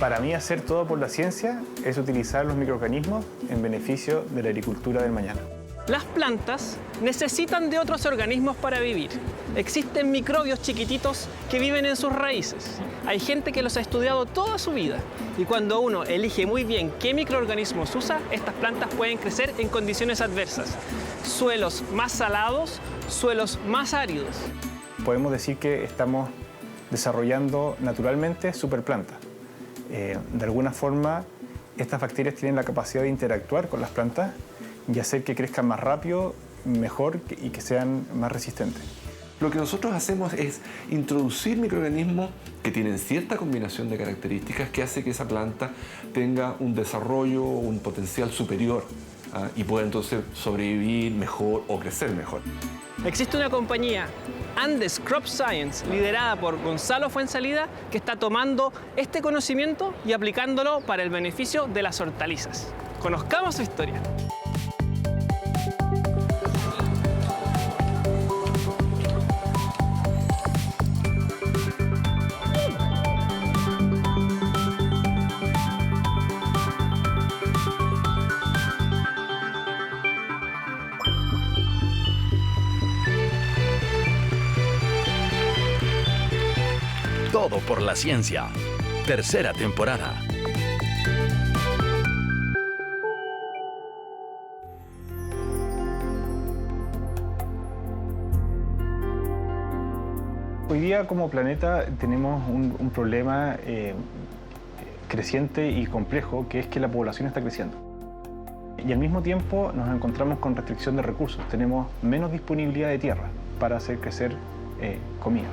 Para mí, hacer todo por la ciencia es utilizar los microorganismos en beneficio de la agricultura del mañana. Las plantas necesitan de otros organismos para vivir. Existen microbios chiquititos que viven en sus raíces. Hay gente que los ha estudiado toda su vida. Y cuando uno elige muy bien qué microorganismos usa, estas plantas pueden crecer en condiciones adversas. Suelos más salados, suelos más áridos. Podemos decir que estamos desarrollando naturalmente superplantas. De alguna forma, estas bacterias tienen la capacidad de interactuar con las plantas y hacer que crezcan más rápido, mejor y que sean más resistentes. Lo que nosotros hacemos es introducir microorganismos que tienen cierta combinación de características que hace que esa planta tenga un desarrollo, un potencial superior, y pueda entonces sobrevivir mejor o crecer mejor. Existe una compañía, Andes Crop Science, liderada por Gonzalo Fuenzalida, que está tomando este conocimiento y aplicándolo para el beneficio de las hortalizas. Conozcamos su historia. Todo por la ciencia. Tercera temporada. Hoy día como planeta tenemos un problema creciente y complejo, que es que la población está creciendo. Y al mismo tiempo nos encontramos con restricción de recursos. Tenemos menos disponibilidad de tierra para hacer crecer comida.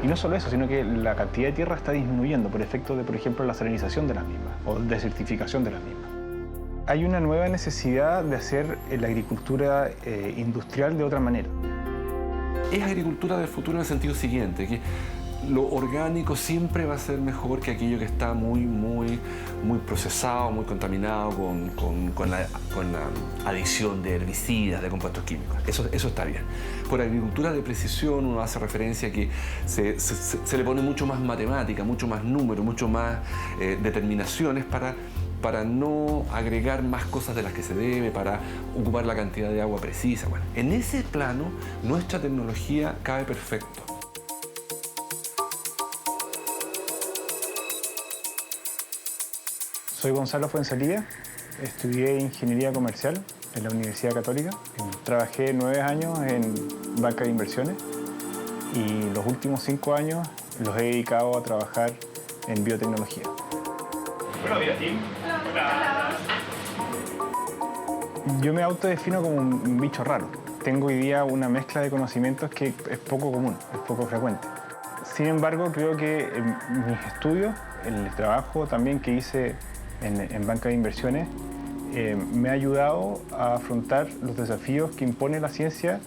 Y no solo eso, sino que la cantidad de tierra está disminuyendo por efecto de, por ejemplo, la salinización de las mismas o desertificación de las mismas. Hay una nueva necesidad de hacer la agricultura industrial de otra manera. Es agricultura del futuro en el sentido siguiente, que lo orgánico siempre va a ser mejor que aquello que está muy procesado, muy contaminado con la adición de herbicidas, de compuestos químicos. Eso está bien. Por agricultura de precisión uno hace referencia a que se le pone mucho más matemática, mucho más número, mucho más determinaciones para no agregar más cosas de las que se debe, para ocupar la cantidad de agua precisa. Bueno, en ese plano nuestra tecnología cabe perfecto. Soy Gonzalo Fuenzalida, estudié Ingeniería Comercial en la Universidad Católica. Trabajé 9 años en banca de inversiones y los últimos 5 años los he dedicado a trabajar en biotecnología. Buenos días, Tim. Hola. Yo me autodefino como un bicho raro. Tengo hoy día una mezcla de conocimientos que es poco común, es poco frecuente. Sin embargo, creo que mis estudios, el trabajo también que hice en banca de inversiones, me ha ayudado a afrontar los desafíos que impone la ciencia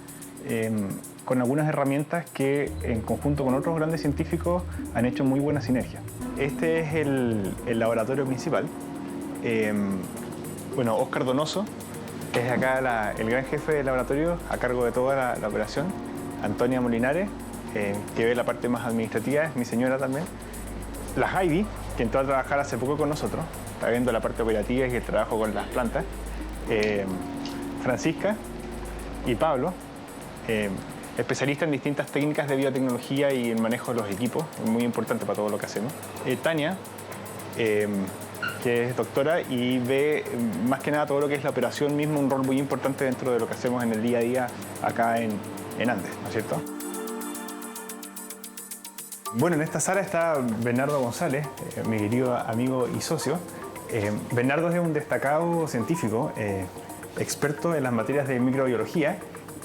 con algunas herramientas que, en conjunto con otros grandes científicos, han hecho muy buena sinergia. Este es el laboratorio principal. Bueno, Óscar Donoso, que es acá el gran jefe del laboratorio a cargo de toda la operación. Antonia Molinares, que ve la parte más administrativa, es mi señora también. La Heidi, que entró a trabajar hace poco con nosotros, está viendo la parte operativa y el trabajo con las plantas. Francisca y Pablo, especialistas en distintas técnicas de biotecnología y el manejo de los equipos, muy importante para todo lo que hacemos. Tania, que es doctora y ve más que nada todo lo que es la operación misma, un rol muy importante dentro de lo que hacemos en el día a día acá en Andes, ¿no es cierto? Bueno, en esta sala está Bernardo González, mi querido amigo y socio. Bernardo es un destacado científico, experto en las materias de microbiología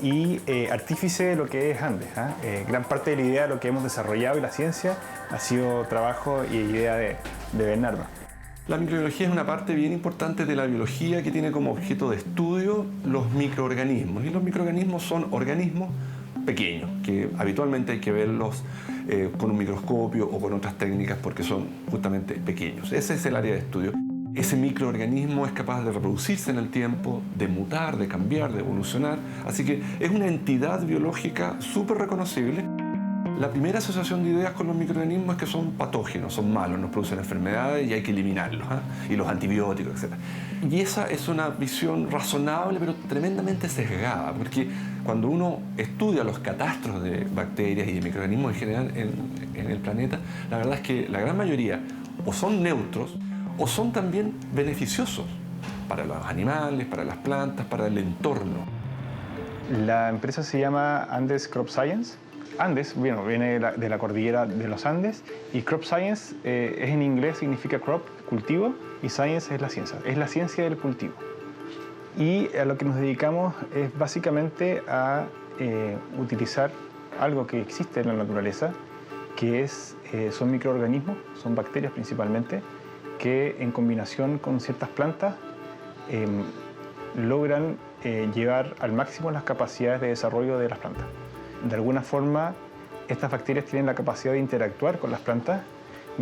y artífice de lo que es Andes. Gran parte de la idea de lo que hemos desarrollado y la ciencia ha sido trabajo y idea de Bernardo. La microbiología es una parte bien importante de la biología que tiene como objeto de estudio los microorganismos. Y los microorganismos son organismos pequeños, que habitualmente hay que verlos con un microscopio o con otras técnicas porque son justamente pequeños. Ese es el área de estudio. Ese microorganismo es capaz de reproducirse en el tiempo, de mutar, de cambiar, de evolucionar. Así que es una entidad biológica súper reconocible La primera asociación de ideas con los microorganismos es que son patógenos, son malos, nos producen enfermedades y hay que eliminarlos, y los antibióticos, etc. Y esa es una visión razonable, pero tremendamente sesgada, porque cuando uno estudia los catastros de bacterias y de microorganismos en general en el planeta, la verdad es que la gran mayoría o son neutros o son también beneficiosos para los animales, para las plantas, para el entorno. La empresa se llama Andes Crop Science. Andes, bueno, viene de la cordillera de los Andes, y Crop Science es en inglés, significa crop, cultivo, y science es la ciencia del cultivo. Y a lo que nos dedicamos es básicamente a utilizar algo que existe en la naturaleza, que son microorganismos, son bacterias principalmente, que en combinación con ciertas plantas logran llevar al máximo las capacidades de desarrollo de las plantas. De alguna forma, estas bacterias tienen la capacidad de interactuar con las plantas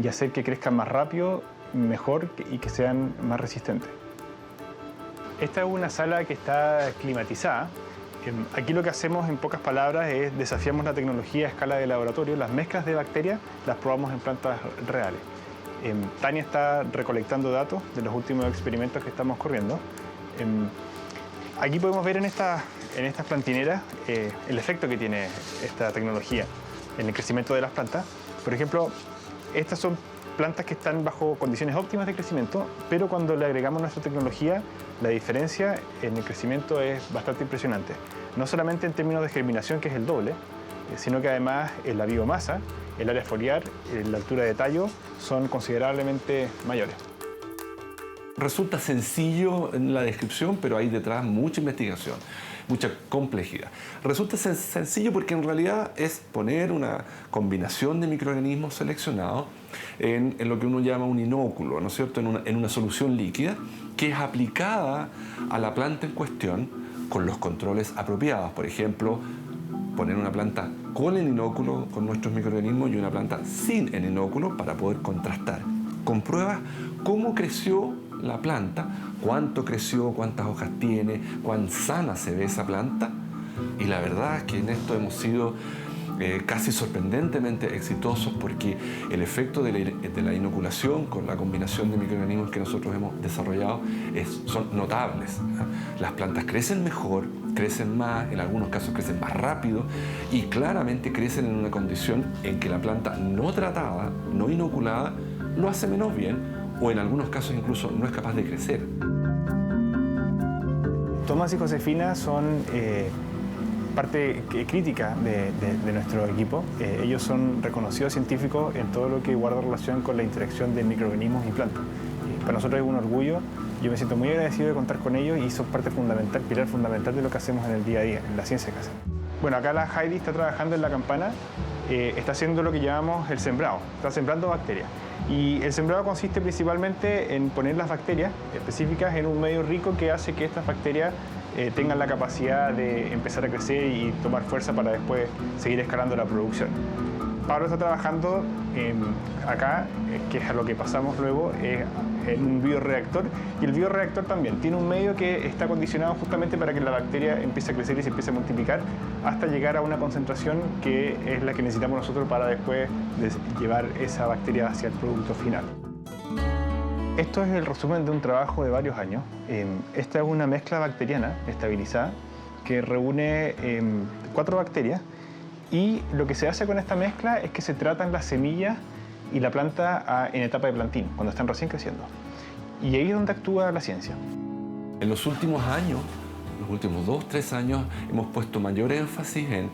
y hacer que crezcan más rápido, mejor y que sean más resistentes. Esta es una sala que está climatizada. Aquí lo que hacemos, en pocas palabras, es desafiamos la tecnología a escala de laboratorio. Las mezclas de bacterias las probamos en plantas reales. Tania está recolectando datos de los últimos experimentos que estamos corriendo. Aquí podemos ver en estas plantineras el efecto que tiene esta tecnología en el crecimiento de las plantas. Por ejemplo, estas son plantas que están bajo condiciones óptimas de crecimiento, pero cuando le agregamos nuestra tecnología, la diferencia en el crecimiento es bastante impresionante. No solamente en términos de germinación, que es el doble, sino que además en la biomasa, el área foliar, la altura de tallo son considerablemente mayores. Resulta sencillo en la descripción, pero hay detrás mucha investigación, mucha complejidad. Resulta sencillo porque en realidad es poner una combinación de microorganismos seleccionados en lo que uno llama un inóculo, ¿no es cierto?, en una solución líquida que es aplicada a la planta en cuestión con los controles apropiados. Por ejemplo, poner una planta con el inóculo, con nuestros microorganismos, y una planta sin el inóculo para poder contrastar. Comprueba cómo creció la planta, cuánto creció, cuántas hojas tiene, cuán sana se ve esa planta. Y la verdad es que en esto hemos sido casi sorprendentemente exitosos, porque el efecto de la inoculación con la combinación de microorganismos que nosotros hemos desarrollado son notables. Las plantas crecen mejor, crecen más, en algunos casos crecen más rápido y claramente crecen en una condición en que la planta no tratada, no inoculada, lo hace menos bien, o en algunos casos incluso no es capaz de crecer. Tomás y Josefina son parte crítica de nuestro equipo. Ellos son reconocidos científicos en todo lo que guarda relación con la interacción de microorganismos y plantas. Para nosotros es un orgullo. Yo me siento muy agradecido de contar con ellos y son parte fundamental, pilar fundamental de lo que hacemos en el día a día, en la ciencia que hacemos. Bueno, acá la Heidi está trabajando en la campana, está haciendo lo que llamamos el sembrado, está sembrando bacterias. Y el sembrado consiste principalmente en poner las bacterias específicas en un medio rico que hace que estas bacterias tengan la capacidad de empezar a crecer y tomar fuerza para después seguir escalando la producción. Pablo está trabajando acá, que es a lo que pasamos luego, en un bioreactor, y el bioreactor también tiene un medio que está condicionado justamente para que la bacteria empiece a crecer y se empiece a multiplicar hasta llegar a una concentración que es la que necesitamos nosotros para después llevar esa bacteria hacia el producto final. Esto es el resumen de un trabajo de varios años. Esta es una mezcla bacteriana estabilizada que reúne 4 bacterias, y lo que se hace con esta mezcla es que se tratan las semillas y la planta en etapa de plantín, cuando están recién creciendo. Y ahí es donde actúa la ciencia. En los últimos años, los últimos 2-3 años, hemos puesto mayor énfasis en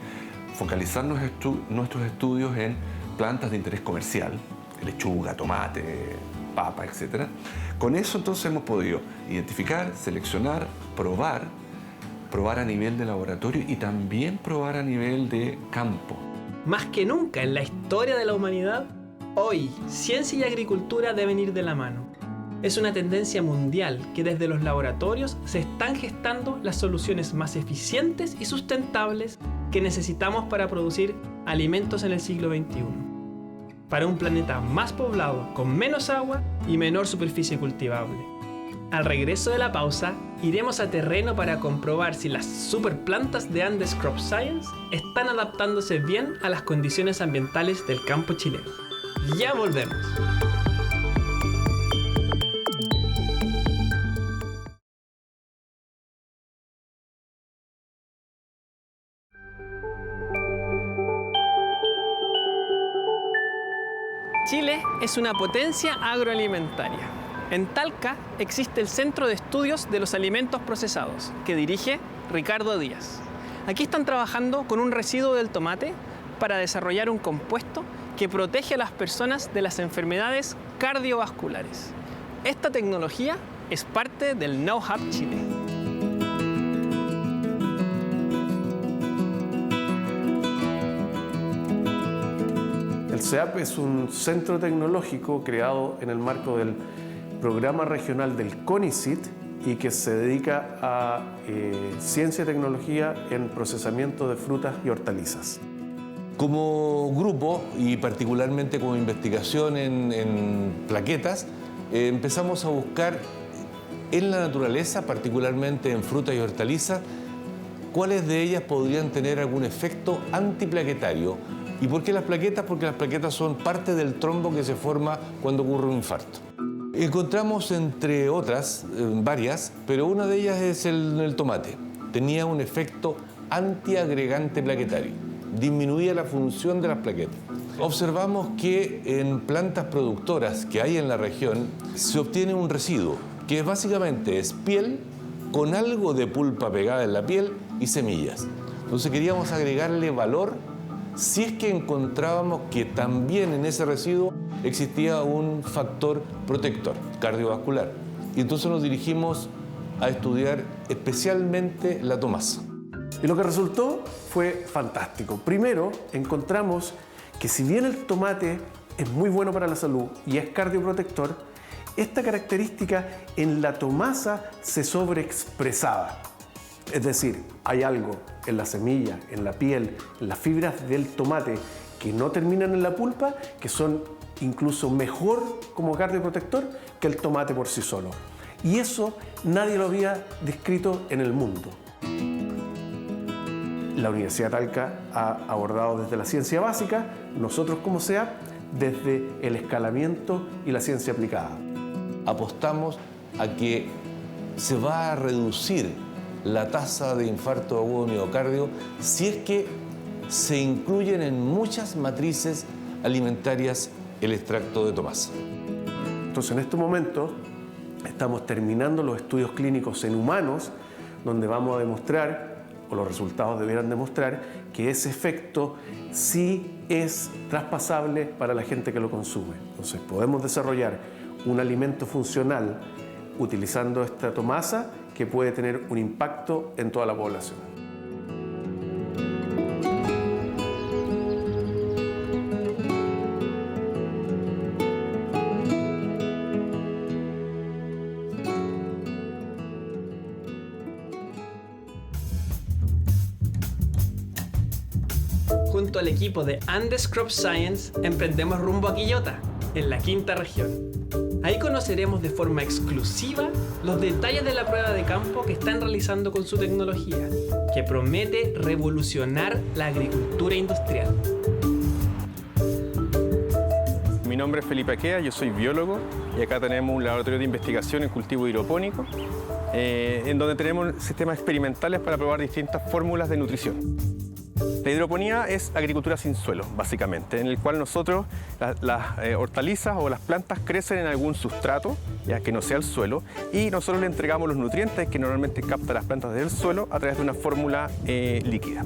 focalizar nuestros estudios en plantas de interés comercial, lechuga, tomate, papa, etc. Con eso entonces hemos podido identificar, seleccionar, probar a nivel de laboratorio y también probar a nivel de campo. Más que nunca en la historia de la humanidad, hoy ciencia y agricultura deben ir de la mano. Es una tendencia mundial que desde los laboratorios se están gestando las soluciones más eficientes y sustentables que necesitamos para producir alimentos en el siglo XXI. Para un planeta más poblado, con menos agua y menor superficie cultivable. Al regreso de la pausa, iremos a terreno para comprobar si las superplantas de Andes Crop Science están adaptándose bien a las condiciones ambientales del campo chileno. Ya volvemos. Chile es una potencia agroalimentaria. En Talca existe el Centro de Estudios de los Alimentos Procesados, que dirige Ricardo Díaz. Aquí están trabajando con un residuo del tomate para desarrollar un compuesto que protege a las personas de las enfermedades cardiovasculares. Esta tecnología es parte del Know-Hub Chile. El CEAP es un centro tecnológico creado en el marco del Programa Regional del CONICYT y que se dedica a ciencia y tecnología en procesamiento de frutas y hortalizas. Como grupo y particularmente como investigación en plaquetas, empezamos a buscar en la naturaleza, particularmente en frutas y hortalizas, cuáles de ellas podrían tener algún efecto antiplaquetario. ¿Y por qué las plaquetas? Porque las plaquetas son parte del trombo que se forma cuando ocurre un infarto. Encontramos, entre otras, varias, pero una de ellas es el tomate. Tenía un efecto antiagregante plaquetario, disminuía la función de las plaquetas. Observamos que en plantas productoras que hay en la región se obtiene un residuo, que básicamente es piel con algo de pulpa pegada en la piel y semillas. Entonces queríamos agregarle valor si es que encontrábamos que también en ese residuo existía un factor protector cardiovascular. Y entonces nos dirigimos a estudiar especialmente la tomasa. Y lo que resultó fue fantástico. Primero, encontramos que si bien el tomate es muy bueno para la salud y es cardioprotector, esta característica en la tomasa se sobreexpresaba. Es decir, hay algo en la semilla, en la piel, en las fibras del tomate que no terminan en la pulpa, que son incluso mejor como cardioprotector que el tomate por sí solo. Y eso nadie lo había descrito en el mundo. La Universidad de Talca ha abordado desde la ciencia básica, nosotros como CEAP, desde el escalamiento y la ciencia aplicada. Apostamos a que se va a reducir la tasa de infarto agudo de miocardio si es que se incluyen en muchas matrices alimentarias el extracto de tomasa. Entonces, en este momento estamos terminando los estudios clínicos en humanos, donde vamos a demostrar, o los resultados deberán demostrar, que ese efecto sí es traspasable para la gente que lo consume. Entonces, podemos desarrollar un alimento funcional utilizando esta tomasa que puede tener un impacto en toda la población. Junto al equipo de Andes Crop Science emprendemos rumbo a Quillota, en la quinta región. Ahí conoceremos de forma exclusiva los detalles de la prueba de campo que están realizando con su tecnología, que promete revolucionar la agricultura industrial. Mi nombre es Felipe Aquea, yo soy biólogo y acá tenemos un laboratorio de investigación en cultivo hidropónico, en donde tenemos sistemas experimentales para probar distintas fórmulas de nutrición. La hidroponía es agricultura sin suelo, básicamente, en el cual nosotros, las hortalizas o las plantas crecen en algún sustrato, ya que no sea el suelo, y nosotros le entregamos los nutrientes que normalmente captan las plantas del suelo a través de una fórmula líquida.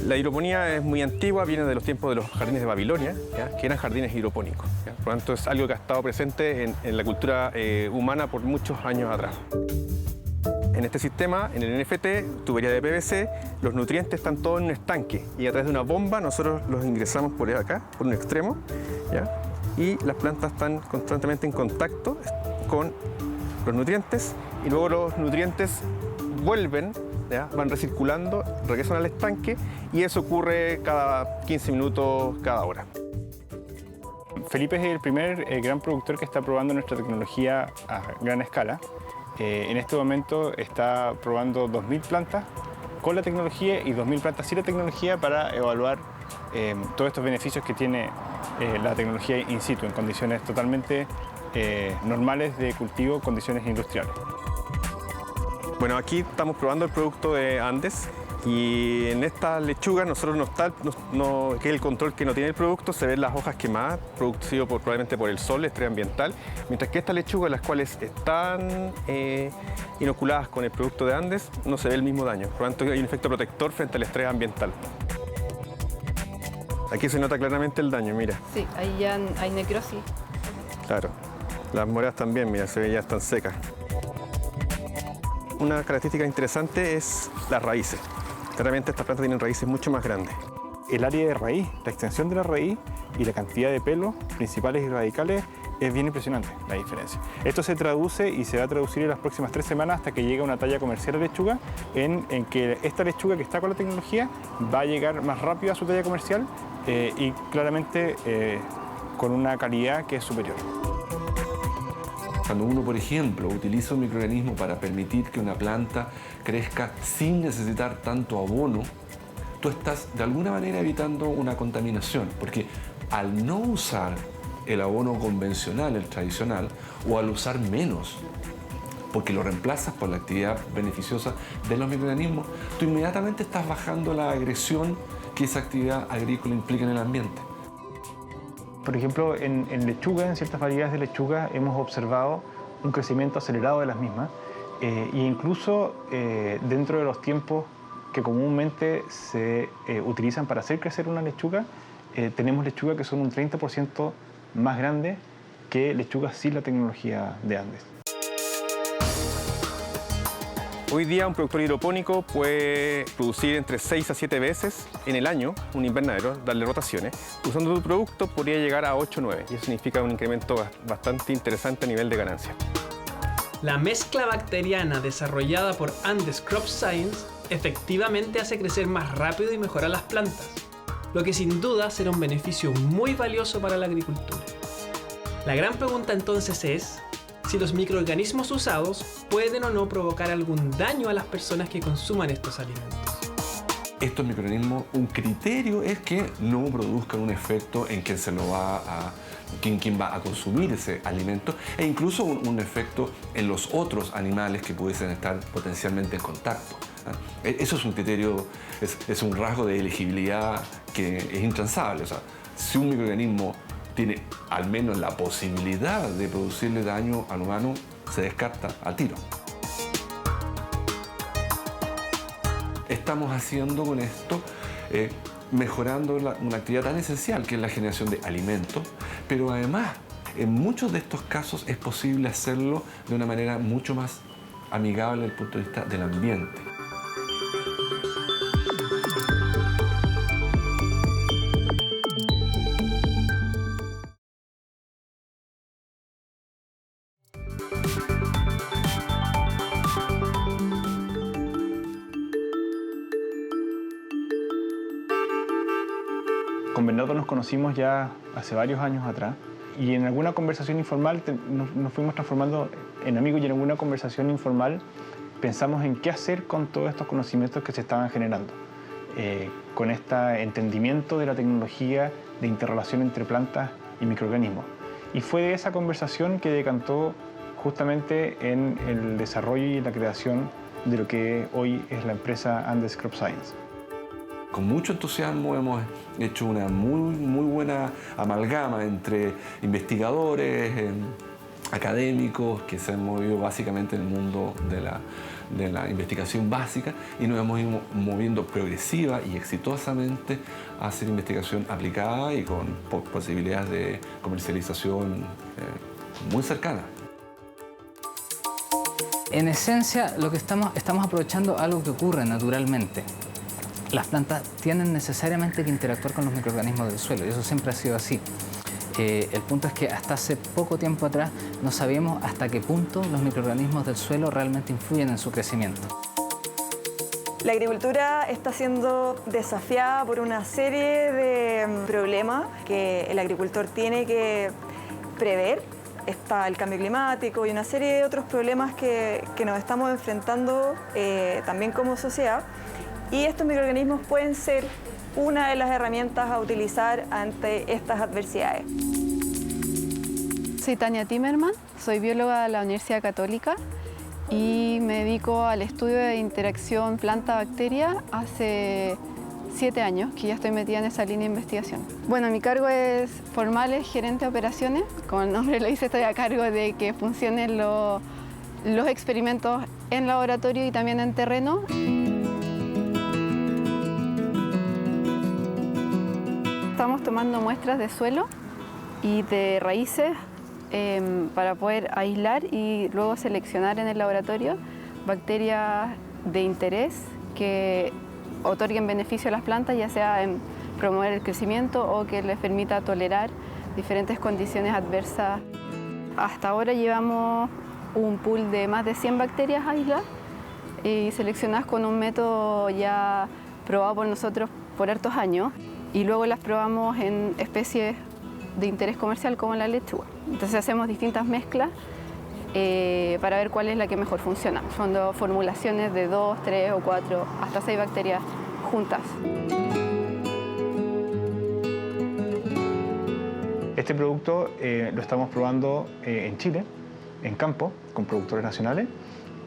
La hidroponía es muy antigua, viene de los tiempos de los jardines de Babilonia, ¿ya? Que eran jardines hidropónicos, ¿ya? Por lo tanto, es algo que ha estado presente en la cultura humana por muchos años atrás. En este sistema, en el NFT, tubería de PVC, los nutrientes están todos en un estanque y a través de una bomba nosotros los ingresamos por acá, por un extremo, ¿ya? Y las plantas están constantemente en contacto con los nutrientes y luego los nutrientes vuelven, ¿ya? Van recirculando, regresan al estanque y eso ocurre cada 15 minutos, cada hora. Felipe es el primer gran productor que está probando nuestra tecnología a gran escala. En este momento está probando 2.000 plantas con la tecnología y 2.000 plantas sin la tecnología para evaluar todos estos beneficios que tiene la tecnología in situ, en condiciones totalmente normales de cultivo, condiciones industriales. Bueno, aquí estamos probando el producto de Andes y en esta lechuga nosotros que es el control que no tiene el producto, se ven las hojas quemadas, producido probablemente por el sol, estrés ambiental, mientras que esta lechuga, las cuales están inoculadas con el producto de Andes, no se ve el mismo daño. Por lo tanto, hay un efecto protector frente al estrés ambiental. Aquí se nota claramente el daño, mira. Sí, ahí ya hay necrosis. Claro. Las moras también, mira, se ve ya están secas. Una característica interesante es las raíces. Claramente estas plantas tienen raíces mucho más grandes. El área de raíz, la extensión de la raíz y la cantidad de pelos principales y radicales es bien impresionante la diferencia. Esto se traduce y se va a traducir en las próximas 3 semanas hasta que llegue a una talla comercial de lechuga, en que esta lechuga que está con la tecnología va a llegar más rápido a su talla comercial y claramente con una calidad que es superior. Cuando uno, por ejemplo, utiliza un microorganismo para permitir que una planta crezca sin necesitar tanto abono, tú estás de alguna manera evitando una contaminación, porque al no usar el abono convencional, el tradicional, o al usar menos, porque lo reemplazas por la actividad beneficiosa de los microorganismos, tú inmediatamente estás bajando la agresión que esa actividad agrícola implica en el ambiente. Por ejemplo, en lechuga, en ciertas variedades de lechuga, hemos observado un crecimiento acelerado de las mismas e incluso dentro de los tiempos que comúnmente se utilizan para hacer crecer una lechuga, tenemos lechugas que son un 30% más grandes que lechugas sin la tecnología de Andes. Hoy día un productor hidropónico puede producir entre 6 a 7 veces en el año un invernadero, darle rotaciones. Usando tu producto podría llegar a 8 o 9 y eso significa un incremento bastante interesante a nivel de ganancia. La mezcla bacteriana desarrollada por Andes Crop Science efectivamente hace crecer más rápido y mejora las plantas, lo que sin duda será un beneficio muy valioso para la agricultura. La gran pregunta entonces es si los microorganismos usados pueden o no provocar algún daño a las personas que consuman estos alimentos. Estos microorganismos, un criterio es que no produzcan un efecto en quien quien va a consumir ese alimento e incluso un efecto en los otros animales que pudiesen estar potencialmente en contacto. Eso es un criterio, es un rasgo de elegibilidad que es intransable. O sea, si un microorganismo tiene al menos la posibilidad de producirle daño al humano, se descarta al tiro. Estamos haciendo con esto, mejorando una actividad tan esencial que es la generación de alimentos, pero además, en muchos de estos casos es posible hacerlo de una manera mucho más amigable desde el punto de vista del ambiente. Con Bernardo nos conocimos ya hace varios años atrás y en alguna conversación informal nos fuimos transformando en amigos y en alguna conversación informal pensamos en qué hacer con todos estos conocimientos que se estaban generando, con este entendimiento de la tecnología de interrelación entre plantas y microorganismos. Y fue de esa conversación que decantó justamente en el desarrollo y la creación de lo que hoy es la empresa Andes Crop Science. Con mucho entusiasmo hemos hecho una muy buena amalgama entre investigadores, académicos que se han movido básicamente en el mundo de la investigación básica y nos hemos ido moviendo progresiva y exitosamente a hacer investigación aplicada y con posibilidades de comercialización muy cercanas. En esencia, lo que estamos aprovechando algo que ocurre naturalmente. Las plantas tienen necesariamente que interactuar con los microorganismos del suelo y eso siempre ha sido así. El punto es que hasta hace poco tiempo atrás no sabíamos hasta qué punto los microorganismos del suelo realmente influyen en su crecimiento. La agricultura está siendo desafiada por una serie de problemas que el agricultor tiene que prever. Está el cambio climático y una serie de otros problemas que nos estamos enfrentando también como sociedad. Y estos microorganismos pueden ser una de las herramientas a utilizar ante estas adversidades. Soy Tania Timmerman, soy bióloga de la Universidad Católica y me dedico al estudio de interacción planta-bacteria hace 7 años, que ya estoy metida en esa línea de investigación. Bueno, mi cargo es formal, es gerente de operaciones. Como el nombre lo dice, estoy a cargo de que funcionen los experimentos en laboratorio y también en terreno. Estamos tomando muestras de suelo y de raíces para poder aislar y luego seleccionar en el laboratorio bacterias de interés que otorguen beneficio a las plantas, ya sea en promover el crecimiento o que les permita tolerar diferentes condiciones adversas. Hasta ahora llevamos un pool de más de 100 bacterias aisladas y seleccionadas con un método ya probado por nosotros por hartos años, y luego las probamos en especies de interés comercial como la lechuga. Entonces hacemos distintas mezclas para ver cuál es la que mejor funciona. Son formulaciones de 2, 3 o 4, hasta 6 bacterias juntas. Este producto lo estamos probando en Chile, en campo, con productores nacionales,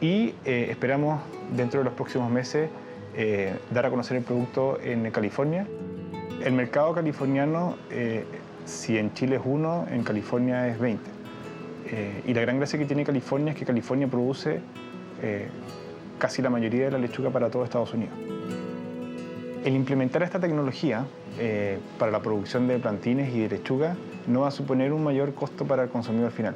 y esperamos dentro de los próximos meses dar a conocer el producto en California. El mercado californiano, si en Chile es 1, en California es 20. Y la gran gracia que tiene California es que California produce casi la mayoría de la lechuga para todo Estados Unidos. El implementar esta tecnología para la producción de plantines y de lechuga no va a suponer un mayor costo para el consumidor final.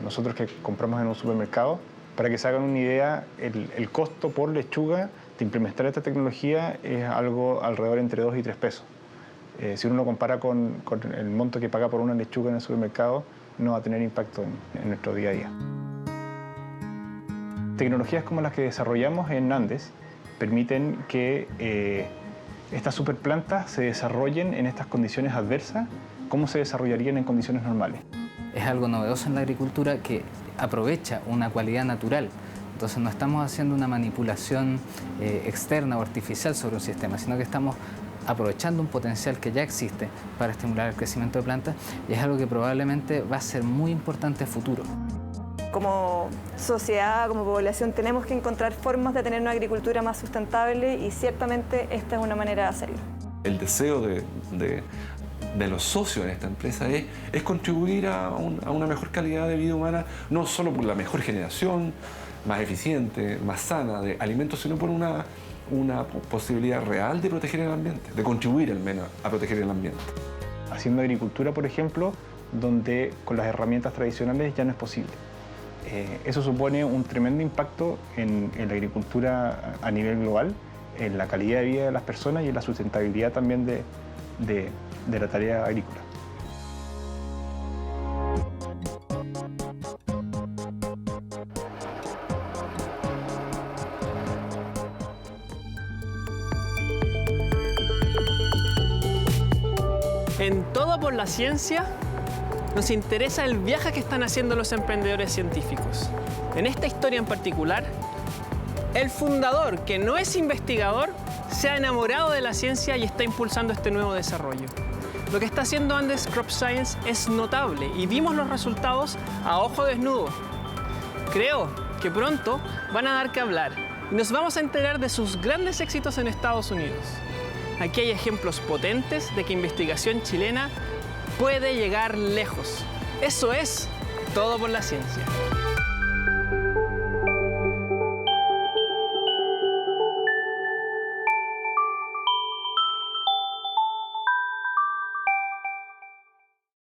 Nosotros que compramos en un supermercado, para que se hagan una idea, el costo por lechuga de implementar esta tecnología es algo alrededor entre 2 y 3 pesos. Si uno lo compara con el monto que paga por una lechuga en el supermercado, no va a tener impacto en nuestro día a día. Tecnologías como las que desarrollamos en Andes permiten que estas superplantas se desarrollen en estas condiciones adversas como se desarrollarían en condiciones normales. Es algo novedoso en la agricultura que aprovecha una cualidad natural. Entonces no estamos haciendo una manipulación externa o artificial sobre un sistema, sino que estamos aprovechando un potencial que ya existe para estimular el crecimiento de plantas, y es algo que probablemente va a ser muy importante a futuro. Como sociedad, como población, tenemos que encontrar formas de tener una agricultura más sustentable y ciertamente esta es una manera de hacerlo. El deseo de los socios en esta empresa es contribuir a una mejor calidad de vida humana, no solo por la mejor generación, más eficiente, más sana de alimentos, sino por una posibilidad real de proteger el ambiente, de contribuir al menos a proteger el ambiente. Haciendo agricultura, por ejemplo, donde con las herramientas tradicionales ya no es posible. Eso supone un tremendo impacto en la agricultura a nivel global, en la calidad de vida de las personas y en la sustentabilidad también de la tarea agrícola. En Todo por la Ciencia nos interesa el viaje que están haciendo los emprendedores científicos. En esta historia en particular, el fundador, que no es investigador, se ha enamorado de la ciencia y está impulsando este nuevo desarrollo. Lo que está haciendo Andes Crop Science es notable y vimos los resultados a ojo desnudo. Creo que pronto van a dar que hablar y nos vamos a enterar de sus grandes éxitos en Estados Unidos. Aquí hay ejemplos potentes de que investigación chilena puede llegar lejos. Eso es Todo por la Ciencia.